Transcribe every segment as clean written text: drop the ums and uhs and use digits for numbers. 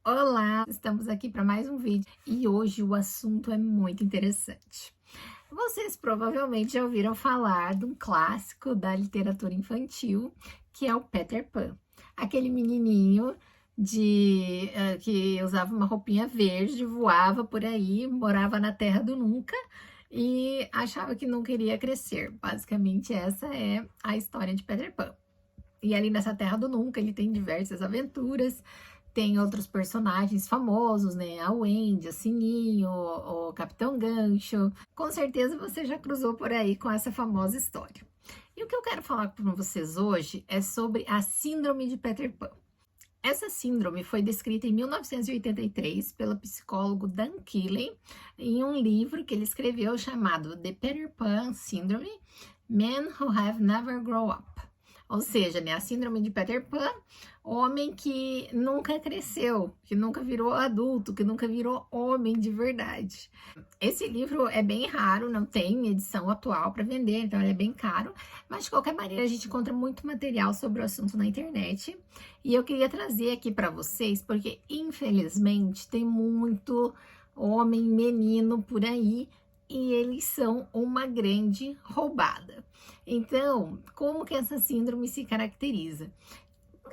Olá, estamos aqui para mais um vídeo e hoje o assunto é muito interessante. Vocês provavelmente já ouviram falar de um clássico da literatura infantil, que é o Peter Pan. Aquele menininho que usava uma roupinha verde, voava por aí, morava na Terra do Nunca e achava que nunca iria crescer. Basicamente, essa é a história de Peter Pan. E ali nessa Terra do Nunca, ele tem diversas aventuras, tem outros personagens famosos, né? A Wendy, a Sininho, o Capitão Gancho. Com certeza você já cruzou por aí com essa famosa história. E o que eu quero falar com vocês hoje é sobre a Síndrome de Peter Pan. Essa síndrome foi descrita em 1983 pelo psicólogo Dan Killen em um livro que ele escreveu chamado The Peter Pan Syndrome: Men Who Have Never Grown Up. Ou seja, né, a síndrome de Peter Pan, homem que nunca cresceu, que nunca virou adulto, que nunca virou homem de verdade. Esse livro é bem raro, não tem edição atual para vender, então ele é bem caro, mas de qualquer maneira a gente encontra muito material sobre o assunto na internet. E eu queria trazer aqui para vocês, porque infelizmente tem muito homem, menino por aí, e eles são uma grande roubada. Então, como que essa síndrome se caracteriza?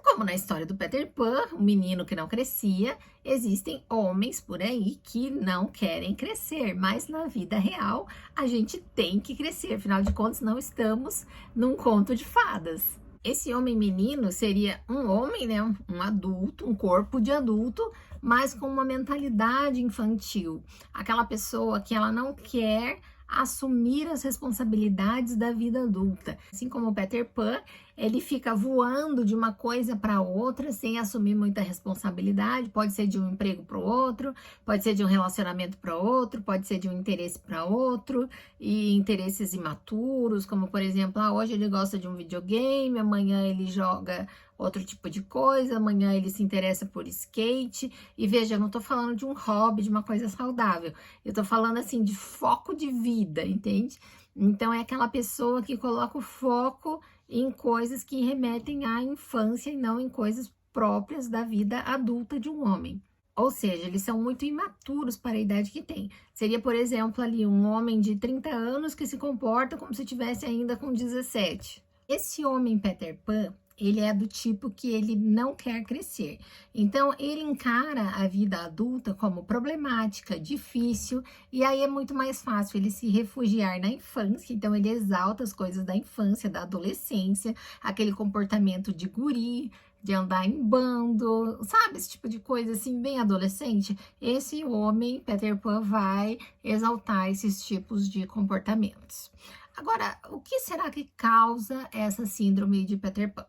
Como na história do Peter Pan, um menino que não crescia, existem homens por aí que não querem crescer, mas na vida real a gente tem que crescer, afinal de contas não estamos num conto de fadas. Esse homem menino seria um homem, né, um adulto, um corpo de adulto, mas com uma mentalidade infantil. Aquela pessoa que ela não quer assumir as responsabilidades da vida adulta. Assim como o Peter Pan, ele fica voando de uma coisa para outra sem assumir muita responsabilidade. Pode ser de um emprego para o outro, pode ser de um relacionamento para outro, pode ser de um interesse para outro, e interesses imaturos, como por exemplo, hoje ele gosta de um videogame, amanhã ele joga outro tipo de coisa, amanhã ele se interessa por skate. E veja, eu não tô falando de um hobby, de uma coisa saudável. Eu tô falando assim de foco de vida, entende? Então é aquela pessoa que coloca o foco em coisas que remetem à infância e não em coisas próprias da vida adulta de um homem. Ou seja, eles são muito imaturos para a idade que tem. Seria, por exemplo, ali um homem de 30 anos que se comporta como se tivesse ainda com 17. Esse homem Peter Pan, ele é do tipo que ele não quer crescer. Então, ele encara a vida adulta como problemática, difícil, e aí é muito mais fácil ele se refugiar na infância. Então, ele exalta as coisas da infância, da adolescência, aquele comportamento de guri, de andar em bando, sabe? Esse tipo de coisa assim, bem adolescente. Esse homem, Peter Pan, vai exaltar esses tipos de comportamentos. Agora, o que será que causa essa síndrome de Peter Pan?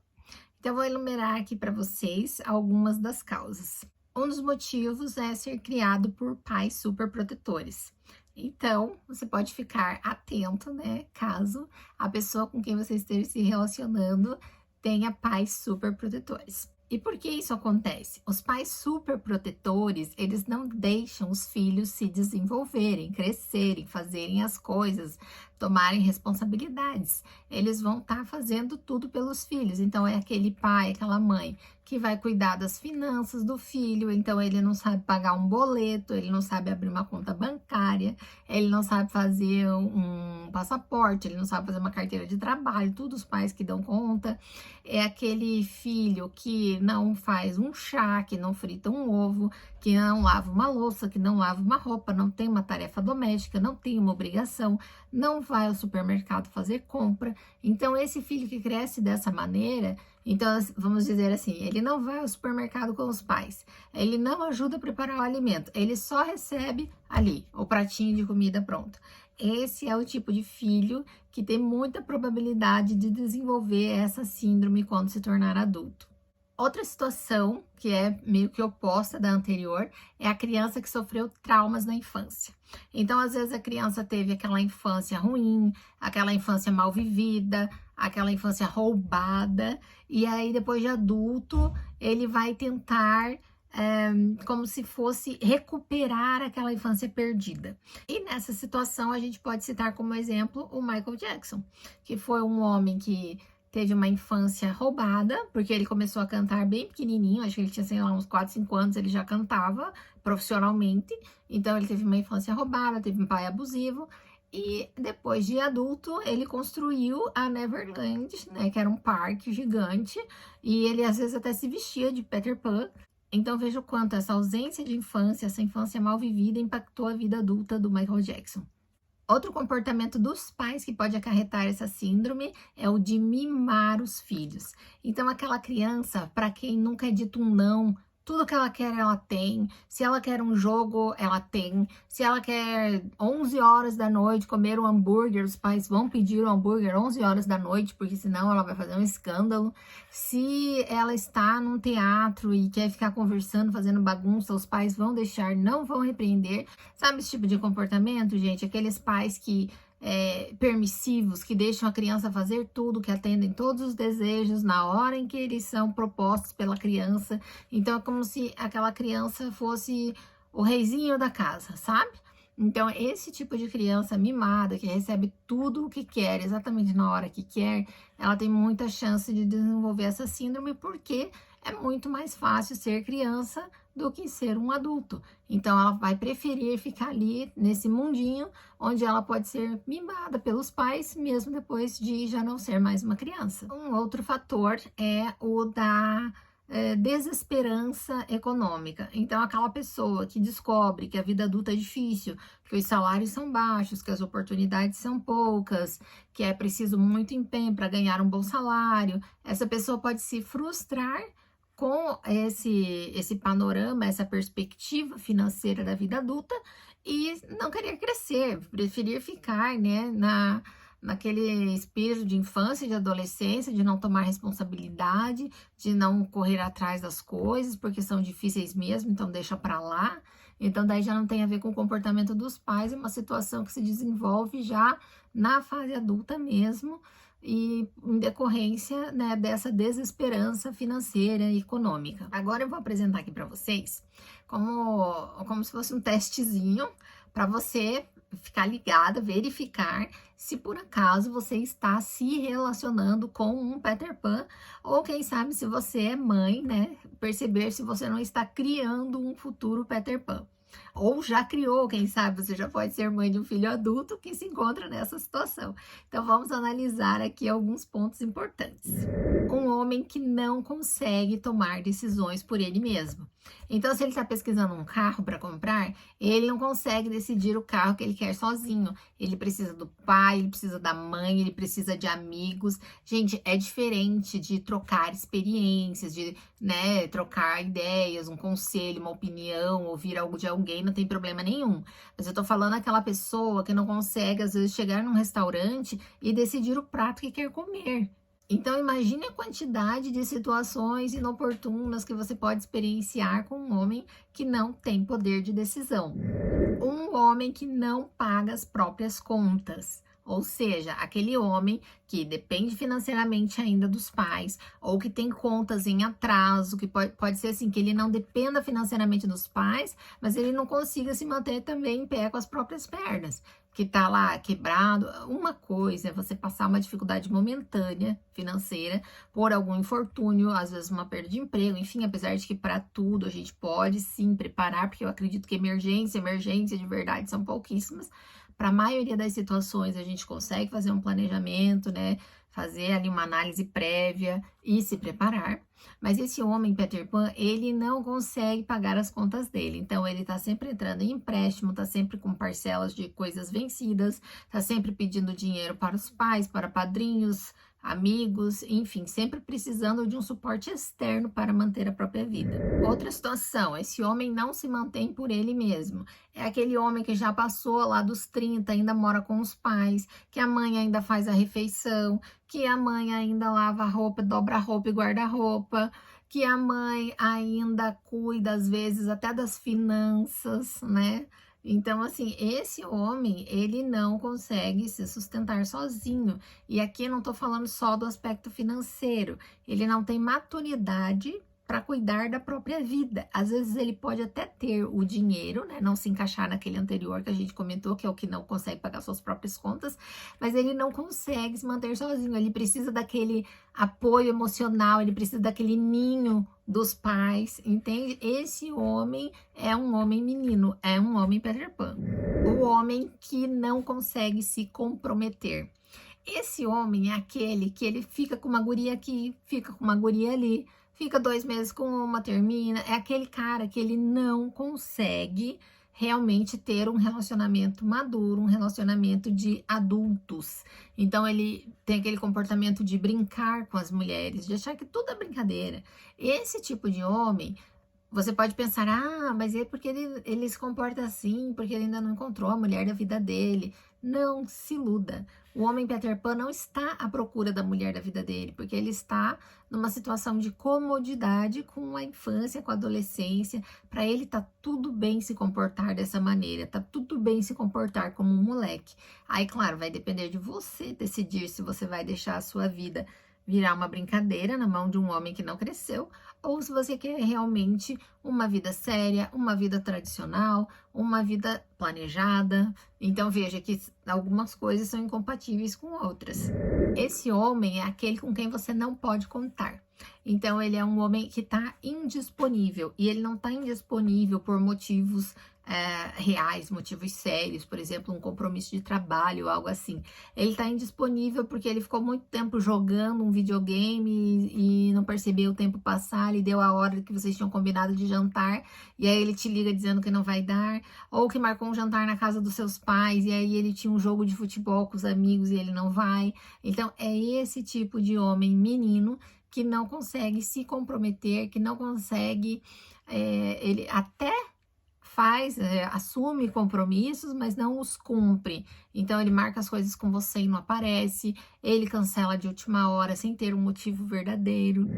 Então, eu vou enumerar aqui para vocês algumas das causas. Um dos motivos é ser criado por pais superprotetores. Então, você pode ficar atento, né? Caso a pessoa com quem você esteja se relacionando tenha pais superprotetores. E por que isso acontece? Os pais superprotetores, eles não deixam os filhos se desenvolverem, crescerem, fazerem as coisas, tomarem responsabilidades. Eles vão estar fazendo tudo pelos filhos. Então, é aquele pai, aquela mãe que vai cuidar das finanças do filho. Então, ele não sabe pagar um boleto, ele não sabe abrir uma conta bancária, ele não sabe fazer um passaporte, ele não sabe fazer uma carteira de trabalho, tudo os pais que dão conta. É aquele filho que não faz um chá, que não frita um ovo, que não lava uma louça, que não lava uma roupa, não tem uma tarefa doméstica, não tem uma obrigação, não vai ao supermercado fazer compra. Então, esse filho que cresce dessa maneira, então, vamos dizer assim, ele não vai ao supermercado com os pais, ele não ajuda a preparar o alimento, ele só recebe ali o pratinho de comida pronto. Esse é o tipo de filho que tem muita probabilidade de desenvolver essa síndrome quando se tornar adulto. Outra situação, que é meio que oposta da anterior, é a criança que sofreu traumas na infância. Então, às vezes, a criança teve aquela infância ruim, aquela infância mal vivida, aquela infância roubada, e aí, depois de adulto, ele vai tentar como se fosse recuperar aquela infância perdida. E nessa situação, a gente pode citar como exemplo o Michael Jackson, que foi um homem que teve uma infância roubada, porque ele começou a cantar bem pequenininho, acho que ele tinha, sei lá, uns 4, 5 anos, ele já cantava profissionalmente, então ele teve uma infância roubada, teve um pai abusivo, e depois de adulto, ele construiu a Neverland, né, que era um parque gigante, e ele às vezes até se vestia de Peter Pan. Então veja o quanto essa ausência de infância, essa infância mal vivida, impactou a vida adulta do Michael Jackson. Outro comportamento dos pais que pode acarretar essa síndrome é o de mimar os filhos. Então, aquela criança, para quem nunca é dito um não, tudo que ela quer, ela tem. Se ela quer um jogo, ela tem. Se ela quer 11 horas da noite comer um hambúrguer, os pais vão pedir o hambúrguer 11 horas da noite, porque senão ela vai fazer um escândalo. Se ela está num teatro e quer ficar conversando, fazendo bagunça, os pais vão deixar, não vão repreender. Sabe esse tipo de comportamento, gente? Aqueles pais que permissivos, que deixam a criança fazer tudo, que atendem todos os desejos na hora em que eles são propostos pela criança. Então, é como se aquela criança fosse o reizinho da casa, sabe? Então, esse tipo de criança mimada, que recebe tudo o que quer, exatamente na hora que quer, ela tem muita chance de desenvolver essa síndrome, porque é muito mais fácil ser criança do que ser um adulto. Então, ela vai preferir ficar ali nesse mundinho onde ela pode ser mimada pelos pais, mesmo depois de já não ser mais uma criança. Um outro fator é o da desesperança econômica. Então, aquela pessoa que descobre que a vida adulta é difícil, que os salários são baixos, que as oportunidades são poucas, que é preciso muito empenho para ganhar um bom salário, essa pessoa pode se frustrar com esse panorama, essa perspectiva financeira da vida adulta e não querer crescer, preferir ficar, né, naquele espírito de infância, de adolescência, de não tomar responsabilidade, de não correr atrás das coisas, porque são difíceis mesmo, então deixa para lá. Então, daí já não tem a ver com o comportamento dos pais, é uma situação que se desenvolve já na fase adulta mesmo, e em decorrência, né, dessa desesperança financeira e econômica. Agora eu vou apresentar aqui para vocês como se fosse um testezinho para você ficar ligada, verificar se por acaso você está se relacionando com um Peter Pan, ou quem sabe se você é mãe, né, perceber se você não está criando um futuro Peter Pan. Ou já criou, quem sabe você já pode ser mãe de um filho adulto que se encontra nessa situação. Então vamos analisar aqui alguns pontos importantes. Um homem que não consegue tomar decisões por ele mesmo. Então, se ele está pesquisando um carro para comprar, ele não consegue decidir o carro que ele quer sozinho. Ele precisa do pai, ele precisa da mãe, ele precisa de amigos. Gente, é diferente de trocar experiências, de, né, trocar ideias, um conselho, uma opinião, ouvir algo de alguém, não tem problema nenhum. Mas eu tô falando aquela pessoa que não consegue, às vezes, chegar num restaurante e decidir o prato que quer comer. Então, imagine a quantidade de situações inoportunas que você pode experienciar com um homem que não tem poder de decisão. Um homem que não paga as próprias contas. Ou seja, aquele homem que depende financeiramente ainda dos pais, ou que tem contas em atraso, que pode ser assim, que ele não dependa financeiramente dos pais, mas ele não consiga se manter também em pé com as próprias pernas, que tá lá quebrado. Uma coisa é você passar uma dificuldade momentânea financeira por algum infortúnio, às vezes uma perda de emprego, enfim, apesar de que para tudo a gente pode sim preparar, porque eu acredito que emergência de verdade são pouquíssimas. Para a maioria das situações, a gente consegue fazer um planejamento, né? Fazer ali uma análise prévia e se preparar. Mas esse homem, Peter Pan, ele não consegue pagar as contas dele. Então, ele tá sempre entrando em empréstimo, tá sempre com parcelas de coisas vencidas, tá sempre pedindo dinheiro para os pais, para padrinhos, amigos, enfim, sempre precisando de um suporte externo para manter a própria vida. Outra situação, esse homem não se mantém por ele mesmo. É aquele homem que já passou lá dos 30, ainda mora com os pais, que a mãe ainda faz a refeição, que a mãe ainda lava a roupa, dobra a roupa e guarda a roupa, que a mãe ainda cuida, às vezes, até das finanças, né? Então, assim, esse homem, ele não consegue se sustentar sozinho. E aqui eu não tô falando só do aspecto financeiro. Ele não tem maturidade para cuidar da própria vida. Às vezes ele pode até ter o dinheiro, né, não se encaixar naquele anterior que a gente comentou, que é o que não consegue pagar suas próprias contas, mas ele não consegue se manter sozinho, ele precisa daquele apoio emocional, ele precisa daquele ninho dos pais, entende? Esse homem é um homem menino, é um homem Peter Pan. O homem que não consegue se comprometer. Esse homem é aquele que ele fica com uma guria aqui, fica com uma guria ali, fica 2 meses com uma, termina. É aquele cara que ele não consegue realmente ter um relacionamento maduro, um relacionamento de adultos. Então ele tem aquele comportamento de brincar com as mulheres, de achar que tudo é brincadeira. Esse tipo de homem, você pode pensar, mas é porque ele se comporta assim, porque ele ainda não encontrou a mulher da vida dele. Não se iluda. O homem Peter Pan não está à procura da mulher da vida dele, porque ele está numa situação de comodidade com a infância, com a adolescência. Para ele tá tudo bem se comportar dessa maneira, tá tudo bem se comportar como um moleque. Aí, claro, vai depender de você decidir se você vai deixar a sua vida virar uma brincadeira na mão de um homem que não cresceu, ou se você quer realmente uma vida séria, uma vida tradicional, uma vida planejada. Então veja que algumas coisas são incompatíveis com outras. Esse homem é aquele com quem você não pode contar. Então ele é um homem que está indisponível, e ele não está indisponível por motivos reais, motivos sérios, por exemplo, um compromisso de trabalho, algo assim. Ele tá indisponível porque ele ficou muito tempo jogando um videogame e não percebeu o tempo passar, e deu a hora que vocês tinham combinado de jantar, e aí ele te liga dizendo que não vai dar, ou que marcou um jantar na casa dos seus pais, e aí ele tinha um jogo de futebol com os amigos e ele não vai. Então, é esse tipo de homem menino que não consegue se comprometer, que não consegue, ele até assume compromissos, mas não os cumpre. Então ele marca as coisas com você e não aparece, ele cancela de última hora sem ter um motivo verdadeiro.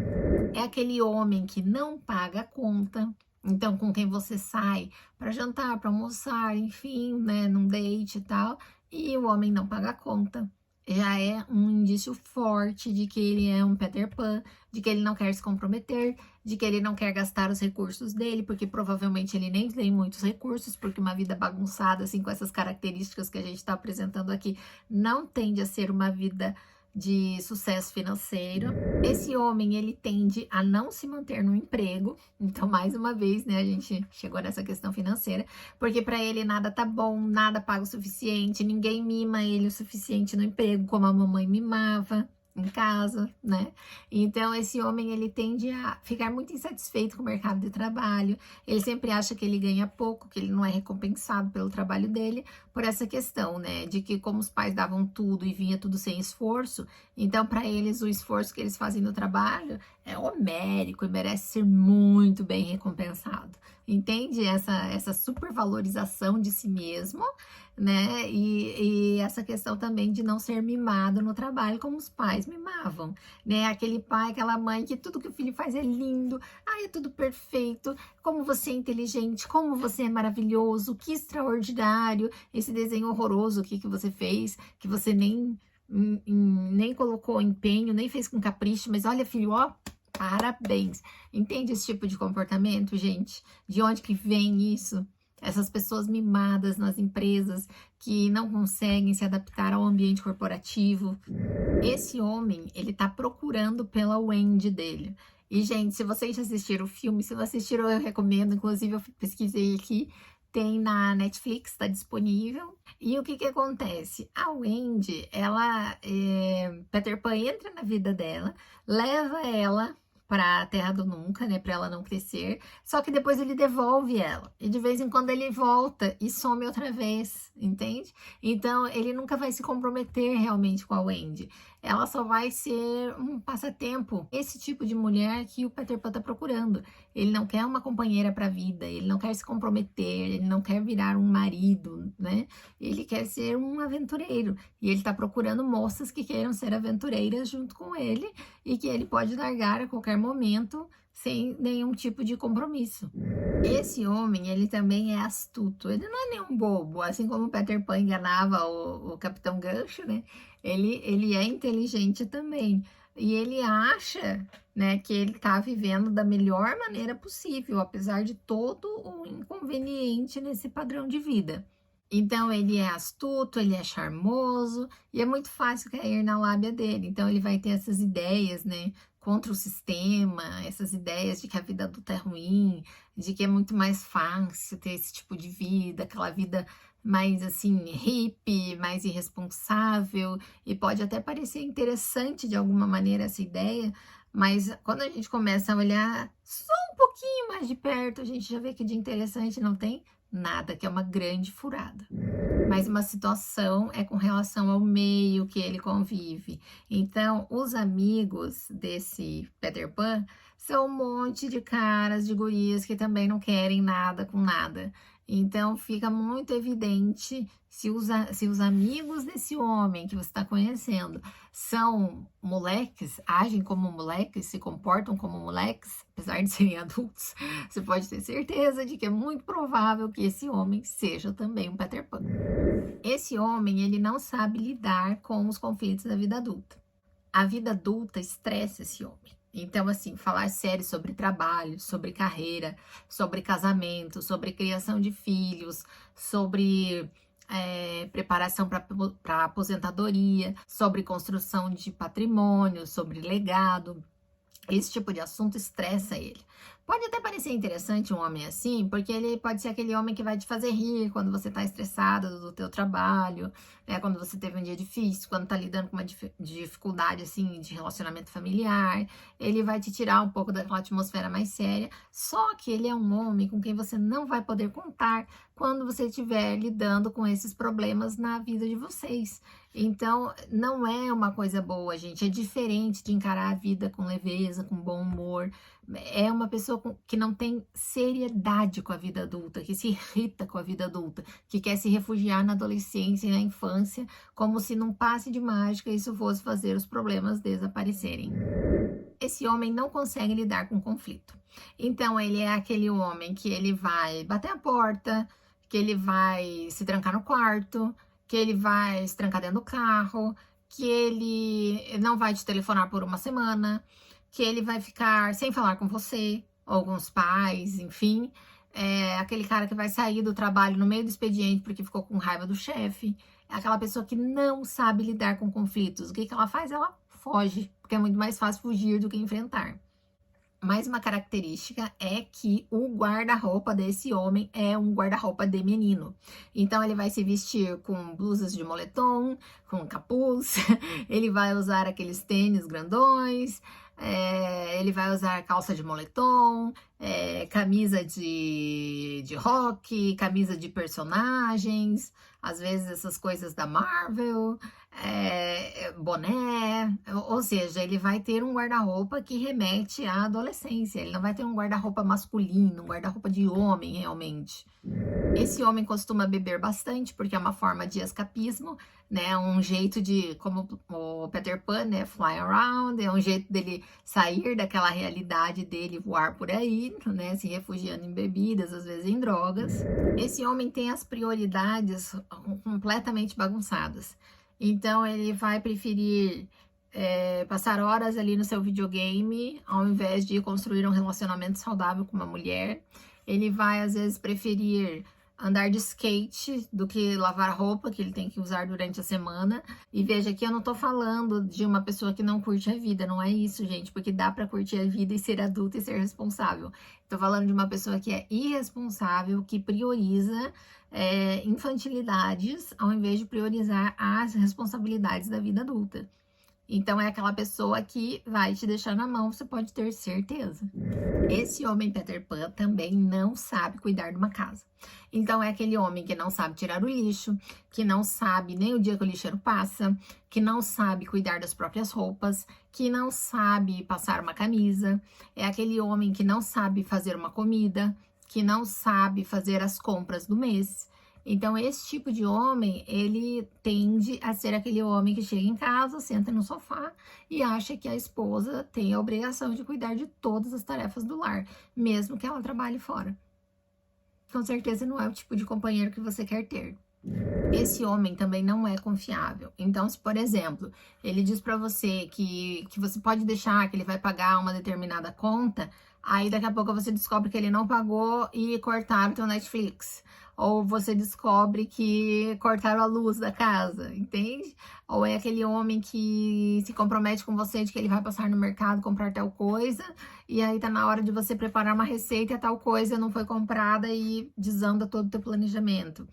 É aquele homem que não paga a conta. Então, com quem você sai para jantar, para almoçar, enfim, né, num date e tal, e o homem não paga a conta. Já é um indício forte de que ele é um Peter Pan, de que ele não quer se comprometer, de que ele não quer gastar os recursos dele, porque provavelmente ele nem tem muitos recursos, porque uma vida bagunçada, assim, com essas características que a gente está apresentando aqui, não tende a ser uma vida de sucesso financeiro. Esse homem, ele tende a não se manter no emprego. Então, mais uma vez, né, a gente chegou nessa questão financeira, porque para ele nada tá bom, nada paga o suficiente, ninguém mima ele o suficiente no emprego, como a mamãe mimava em casa, né? Então, esse homem, ele tende a ficar muito insatisfeito com o mercado de trabalho, ele sempre acha que ele ganha pouco, que ele não é recompensado pelo trabalho dele, por essa questão, né, de que como os pais davam tudo e vinha tudo sem esforço, então para eles o esforço que eles fazem no trabalho é homérico e merece ser muito bem recompensado. Entende essa supervalorização de si mesmo, né? E essa questão também de não ser mimado no trabalho como os pais mimavam, né? Aquele pai, aquela mãe que tudo que o filho faz é lindo, é tudo perfeito, como você é inteligente, como você é maravilhoso, que extraordinário, esse desenho horroroso aqui que você fez, que você nem colocou empenho, nem fez com capricho, mas olha, filho, ó, parabéns. Entende esse tipo de comportamento, gente? De onde que vem isso? Essas pessoas mimadas nas empresas que não conseguem se adaptar ao ambiente corporativo. Esse homem, ele tá procurando pela Wendy dele. E, gente, se vocês assistiram o filme, se não assistiram, eu recomendo. Inclusive, eu pesquisei aqui, tem na Netflix, tá disponível. E o que que acontece? A Wendy, Peter Pan entra na vida dela, leva ela para a Terra do Nunca, né, para ela não crescer, só que depois ele devolve ela, e de vez em quando ele volta e some outra vez, entende? Então, ele nunca vai se comprometer realmente com a Wendy, ela só vai ser um passatempo, esse tipo de mulher que o Peter Pan tá procurando. Ele não quer uma companheira para a vida, ele não quer se comprometer, ele não quer virar um marido, né? Ele quer ser um aventureiro, e ele tá procurando moças que queiram ser aventureiras junto com ele, e que ele pode largar a qualquer momento, sem nenhum tipo de compromisso. Esse homem, ele também é astuto, ele não é nenhum bobo, assim como o Peter Pan enganava o Capitão Gancho, né? Ele é inteligente também, e ele acha, né, que ele tá vivendo da melhor maneira possível, apesar de todo o inconveniente nesse padrão de vida. Então, ele é astuto, ele é charmoso e é muito fácil cair na lábia dele. Então, ele vai ter essas ideias, né, contra o sistema, essas ideias de que a vida adulta é ruim, de que é muito mais fácil ter esse tipo de vida, aquela vida mais assim, hippie, mais irresponsável, e pode até parecer interessante de alguma maneira essa ideia, mas quando a gente começa a olhar só um pouquinho mais de perto, a gente já vê que de interessante não tem nada, que é uma grande furada. Mas uma situação é com relação ao meio que ele convive. Então, os amigos desse Peter Pan são um monte de caras, de gurias que também não querem nada com nada. Então, fica muito evidente se os amigos desse homem que você está conhecendo são moleques, agem como moleques, se comportam como moleques, apesar de serem adultos, você pode ter certeza de que é muito provável que esse homem seja também um Peter Pan. Esse homem, ele não sabe lidar com os conflitos da vida adulta. A vida adulta estressa esse homem. Então, assim, falar sério sobre trabalho, sobre carreira, sobre casamento, sobre criação de filhos, sobre preparação para aposentadoria, sobre construção de patrimônio, sobre legado. Esse tipo de assunto estressa ele. Pode até parecer interessante um homem assim, porque ele pode ser aquele homem que vai te fazer rir quando você tá estressado do teu trabalho, né? Quando você teve um dia difícil, quando tá lidando com uma dificuldade, assim, de relacionamento familiar. Ele vai te tirar um pouco daquela atmosfera mais séria. Só que ele é um homem com quem você não vai poder contar quando você estiver lidando com esses problemas na vida de vocês. Então, não é uma coisa boa, gente. É diferente de encarar a vida com leveza, com bom humor. É uma pessoa que não tem seriedade com a vida adulta, que se irrita com a vida adulta, que quer se refugiar na adolescência e na infância, como se num passe de mágica isso fosse fazer os problemas desaparecerem. Esse homem não consegue lidar com conflito. Então, ele é aquele homem que ele vai bater a porta, que ele vai se trancar no quarto, que ele vai se trancar dentro do carro, que ele não vai te telefonar por uma semana, que ele vai ficar sem falar com você, ou com os pais, enfim. É aquele cara que vai sair do trabalho no meio do expediente porque ficou com raiva do chefe. É aquela pessoa que não sabe lidar com conflitos. O que ela faz? Ela foge, porque é muito mais fácil fugir do que enfrentar. Mais uma característica é que o guarda-roupa desse homem é um guarda-roupa de menino. Então, ele vai se vestir com blusas de moletom, com capuz, ele vai usar aqueles tênis grandões, ele vai usar calça de moletom, camisa de rock, camisa de personagens, às vezes essas coisas da Marvel, boné, ou seja, ele vai ter um guarda-roupa que remete à adolescência, ele não vai ter um guarda-roupa masculino, um guarda-roupa de homem realmente. Esse homem costuma beber bastante, porque é uma forma de escapismo, né? Um jeito de, como o Peter Pan, né? Fly around, é um jeito dele sair daquela realidade dele, voar por aí, né? Se refugiando em bebidas, às vezes em drogas. Esse homem tem as prioridades completamente bagunçadas. Então, ele vai preferir passar horas ali no seu videogame, ao invés de construir um relacionamento saudável com uma mulher. Ele vai, às vezes, preferir andar de skate do que lavar roupa que ele tem que usar durante a semana. E veja que eu não tô falando de uma pessoa que não curte a vida, não é isso, gente, porque dá pra curtir a vida e ser adulta e ser responsável. Tô falando de uma pessoa que é irresponsável, que prioriza infantilidades ao invés de priorizar as responsabilidades da vida adulta. Então, é aquela pessoa que vai te deixar na mão, você pode ter certeza. Esse homem Peter Pan também não sabe cuidar de uma casa. Então, é aquele homem que não sabe tirar o lixo, que não sabe nem o dia que o lixeiro passa, que não sabe cuidar das próprias roupas, que não sabe passar uma camisa. É aquele homem que não sabe fazer uma comida, que não sabe fazer as compras do mês. Então, esse tipo de homem, ele tende a ser aquele homem que chega em casa, senta no sofá e acha que a esposa tem a obrigação de cuidar de todas as tarefas do lar, mesmo que ela trabalhe fora. Com certeza não é o tipo de companheiro que você quer ter. Esse homem também não é confiável. Então, se, por exemplo, ele diz pra você que você pode deixar, que ele vai pagar uma determinada conta, aí daqui a pouco você descobre que ele não pagou e cortaram o teu Netflix. Ou você descobre que cortaram a luz da casa, entende? Ou é aquele homem que se compromete com você de que ele vai passar no mercado comprar tal coisa, e aí tá na hora de você preparar uma receita e a tal coisa não foi comprada e desanda todo o teu planejamento.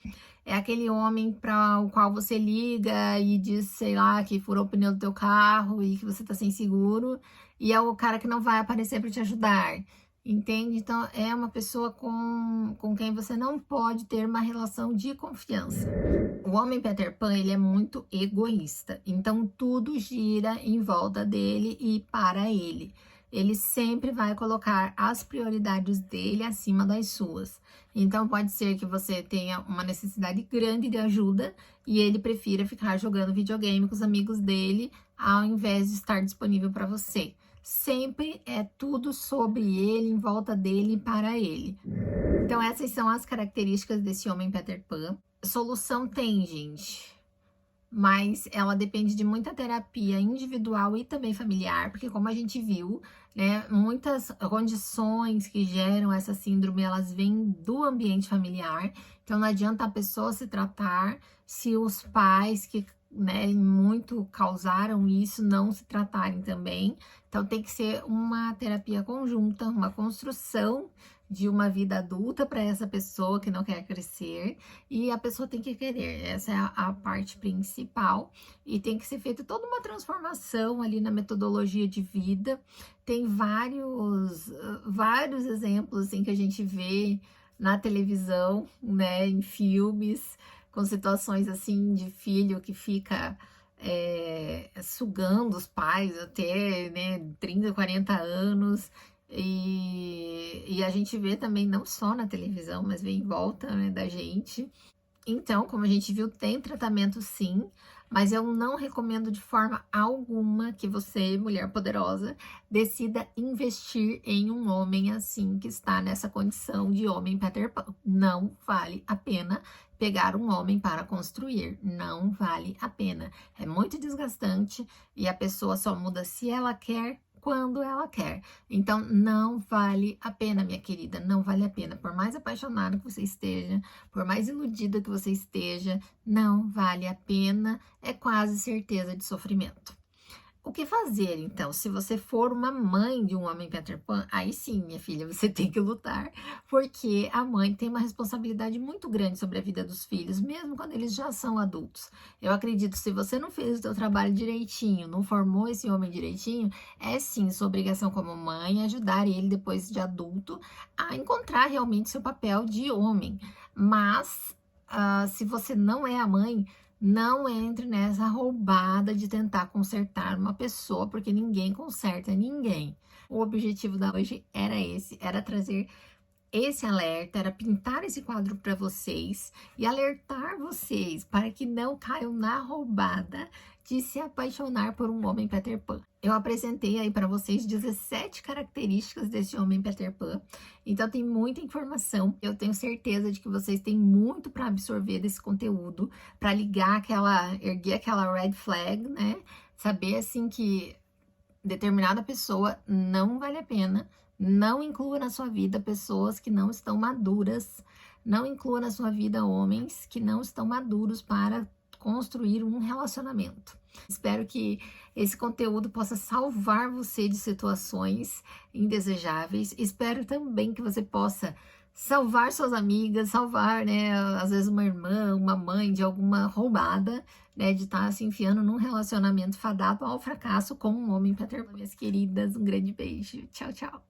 É aquele homem para o qual você liga e diz, sei lá, que furou o pneu do teu carro e que você tá sem seguro, e é o cara que não vai aparecer para te ajudar. Entende? Então, é uma pessoa com quem você não pode ter uma relação de confiança. O homem Peter Pan, ele é muito egoísta. Então, tudo gira em volta dele e para ele. Ele sempre vai colocar as prioridades dele acima das suas. Então, pode ser que você tenha uma necessidade grande de ajuda e ele prefira ficar jogando videogame com os amigos dele ao invés de estar disponível para você. Sempre é tudo sobre ele, em volta dele e para ele. Então, essas são as características desse homem Peter Pan. Solução tem, gente, mas ela depende de muita terapia individual e também familiar, porque como a gente viu, né, muitas condições que geram essa síndrome, elas vêm do ambiente familiar. Então, não adianta a pessoa se tratar se os pais que, né, muito causaram isso, não se tratarem também. Então, tem que ser uma terapia conjunta, uma construção de uma vida adulta para essa pessoa que não quer crescer, e a pessoa tem que querer, essa é a parte principal, e tem que ser feita toda uma transformação ali na metodologia de vida. Tem vários exemplos assim, que a gente vê na televisão, né, em filmes, com situações assim de filho que fica sugando os pais até, né, 30, 40 anos, e a gente vê também não só na televisão, mas vem em volta, né, da gente. Então, como a gente viu, tem tratamento sim, mas eu não recomendo de forma alguma que você, mulher poderosa, decida investir em um homem assim, que está nessa condição de homem Peter Pan. Não vale a pena pegar um homem para construir, não vale a pena. É muito desgastante e a pessoa só muda se ela quer, quando ela quer. Então, não vale a pena, minha querida, não vale a pena. Por mais apaixonada que você esteja, por mais iludida que você esteja, não vale a pena, é quase certeza de sofrimento. O que fazer, então, se você for uma mãe de um homem Peter Pan? Aí sim, minha filha, você tem que lutar, porque a mãe tem uma responsabilidade muito grande sobre a vida dos filhos, mesmo quando eles já são adultos. Eu acredito, se você não fez o seu trabalho direitinho, não formou esse homem direitinho, é sim sua obrigação como mãe ajudar ele, depois de adulto, a encontrar realmente seu papel de homem. Mas, se você não é a mãe, não entre nessa roubada de tentar consertar uma pessoa, porque ninguém conserta ninguém. O objetivo da hoje era esse, era trazer esse alerta, era pintar esse quadro para vocês e alertar vocês para que não caiam na roubada de se apaixonar por um homem Peter Pan. Eu apresentei aí para vocês 17 características desse homem Peter Pan, então tem muita informação. Eu tenho certeza de que vocês têm muito para absorver desse conteúdo, para erguer aquela red flag, né? Saber assim que determinada pessoa não vale a pena. Não inclua na sua vida pessoas que não estão maduras. Não inclua na sua vida homens que não estão maduros para construir um relacionamento. Espero que esse conteúdo possa salvar você de situações indesejáveis. Espero também que você possa salvar suas amigas, salvar, né, às vezes uma irmã, uma mãe de alguma roubada, né, de estar se enfiando num relacionamento fadado ao fracasso com um homem Peter Pan. Minhas queridas, um grande beijo. Tchau, tchau.